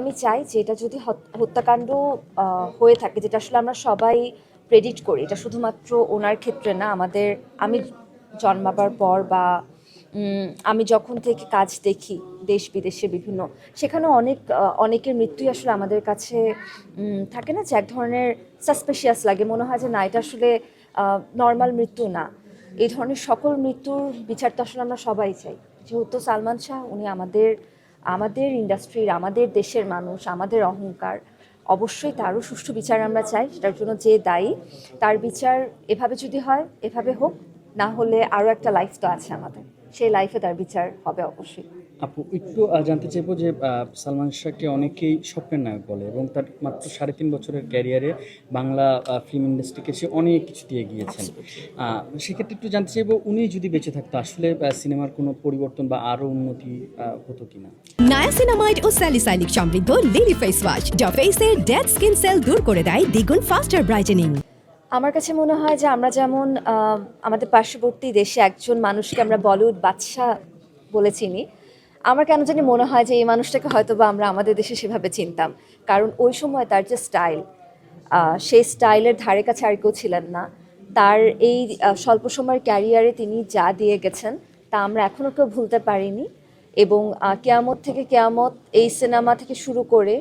আমি চাই যে এটা যদি হত্যাকাণ্ড হয়ে থাকে, যেটা আসলে আমরা সবাই প্রেডিক্ট করি, এটা শুধুমাত্র ওনার ক্ষেত্রে না, আমি জন্মাবার পর বা আমি যখন থেকে কাজ দেখি দেশ বিদেশে বিভিন্ন, সেখানে অনেকের মৃত্যুই আসলে আমাদের কাছে থাকে না যে এক ধরনের সাসপিশিয়াস লাগে, মনে হয় যে না, এটা আসলে নর্মাল মৃত্যু না। এই ধরনের সকল মৃত্যুর বিচার তো আসলে আমরা সবাই চাই। যেহেতু সালমান শাহ উনি আমাদের ইন্ডাস্ট্রির, আমাদের দেশের মানুষ, আমাদের অহংকার, অবশ্যই তারও সুষ্ঠু বিচার আমরা চাই। সেটার জন্য যে দায়ী, তার বিচার এভাবে যদি হয়, এভাবে হোক, না হলে আরও একটা লাইফ তো আছে আমাদের, সেই লাইফে তার বিচার হবে অবশ্যই। আপু, একটু জানতে চাইবো যে সালমান শাহকে অনেকেই স্বপ্নের নায়ক বলে এবং তার মাত্র 3.5 বছরের ক্যারিয়ারে বাংলা ফিল্ম ইন্ডাস্ট্রিকে সে অনেক কিছু দিয়ে গিয়েছেন। সেক্ষেত্রে একটু জানতে চাইবো, উনি যদি বেঁচে থাকতো আসলে সিনেমার কোনো পরিবর্তন বা আরও উন্নতি হতো কিনা। নায়াসিনামাইড ও স্যালিসাইলিক সমৃদ্ধ লিলি ফেস ওয়াশ, যা ফেসের ডেড স্কিন সেল দূর করে দেয় দ্বিগুণ ফাস্টার ব্রাইটেনিং। আমার কাছে মনে হয় যে আমরা যেমন আমাদের পার্শ্ববর্তী দেশে একজন মানুষকে আমরা বলিউড বাদশা বলে চিনি, আমার কেন জানি মনে হয় যে এই মানুষটাকে হয়তো বা আমরা আমাদের দেশে সেভাবে চিনতাম, কারণ ওই সময় তার যে স্টাইল, সেই স্টাইলের ধারে কাছে আর কেউ ছিলেন না। তার এই স্বল্প সময়ের ক্যারিয়ারে তিনি যা দিয়ে গেছেন তা আমরা এখনও কেউ ভুলতে পারিনি। এবং কেয়ামত থেকে কেয়ামত এই সিনেমা থেকে শুরু করে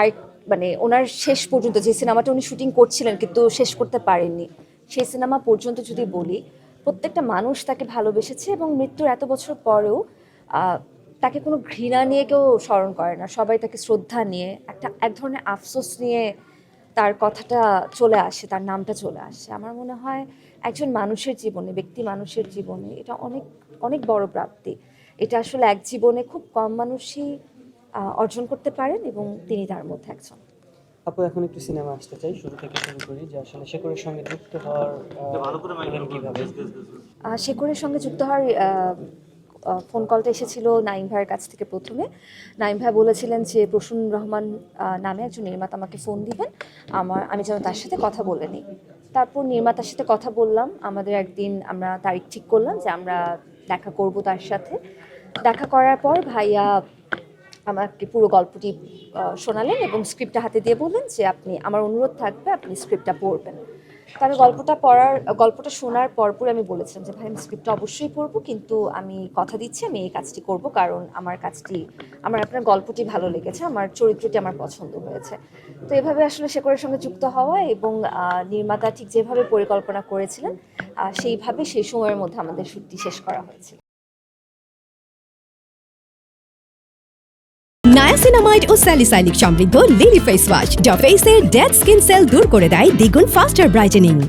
আর মানে ওনার শেষ পর্যন্ত যে সিনেমাটা উনি শুটিং করছিলেন কিন্তু শেষ করতে পারেননি, সেই সিনেমা পর্যন্ত যদি বলি, প্রত্যেকটা মানুষ তাকে ভালোবেসেছে এবং মৃত্যুর এত বছর পরেও তাকে কোনো ঘৃণা নিয়ে কেউ স্মরণ করে না, সবাই তাকে শ্রদ্ধা নিয়ে, এক ধরনের আফসোস নিয়ে তার কথাটা চলে আসে, তার নামটা চলে আসে। আমার মনে হয় একজন মানুষের জীবনে, ব্যক্তি মানুষের জীবনে এটা অনেক অনেক বড় প্রাপ্তি। এটা আসলে এক জীবনে খুব কম মানুষই অর্জন করতে পারেন এবং তিনি তার মধ্যে একজন। আপু, এখন একটু সিনেমা আসতে চাই, শুরু থেকে শুরু করি যে আসলে শেখরের সঙ্গে যুক্ত হওয়ার কিভাবে। শেখরের সঙ্গে যুক্ত হওয়ার ফোন কলটা এসেছিল নাইম ভাইয়ের কাছ থেকে। প্রথমে নাইম ভাই বলেছিলেন যে প্রসূন রহমান নামে একজন নির্মাতা আমাকে ফোন দিবেন, আমি যেন তার সাথে কথা বলে নিই। তারপর নির্মাতার সাথে কথা বললাম, আমাদের একদিন আমরা তারিখ ঠিক করলাম যে আমরা দেখা করব তার সাথে। দেখা করার পর ভাইয়া আমাকে পুরো গল্পটি শোনালেন এবং স্ক্রিপ্টটা হাতে দিয়ে বললেন যে আমার অনুরোধ থাকবে আপনি স্ক্রিপ্টটা পড়বেন। তার গল্পটা শোনার পরপর আমি বলেছিলাম যে ভাই, আমি স্ক্রিপ্টটা অবশ্যই পড়বো, কিন্তু আমি কথা দিচ্ছি আমি এই কাজটি করব, কারণ আমার আপনার গল্পটি ভালো লেগেছে, আমার চরিত্রটি আমার পছন্দ হয়েছে। তো এভাবে আসলে শেখরের সঙ্গে যুক্ত হওয়া এবং নির্মাতা ঠিক যেভাবে পরিকল্পনা করেছিলেন সেইভাবে সেই সময়ের মধ্যে আমাদের শুটটি শেষ করা হয়েছিল। নায়াসিনামাইড ও স্যালিসাইলিক সমৃদ্ধ লিলি ফেস ওয়াশ, যা ফেসের ডেড স্কিন সেল দূর করে দেয় দ্বিগুণ ফাস্টার ব্রাইটেনিং।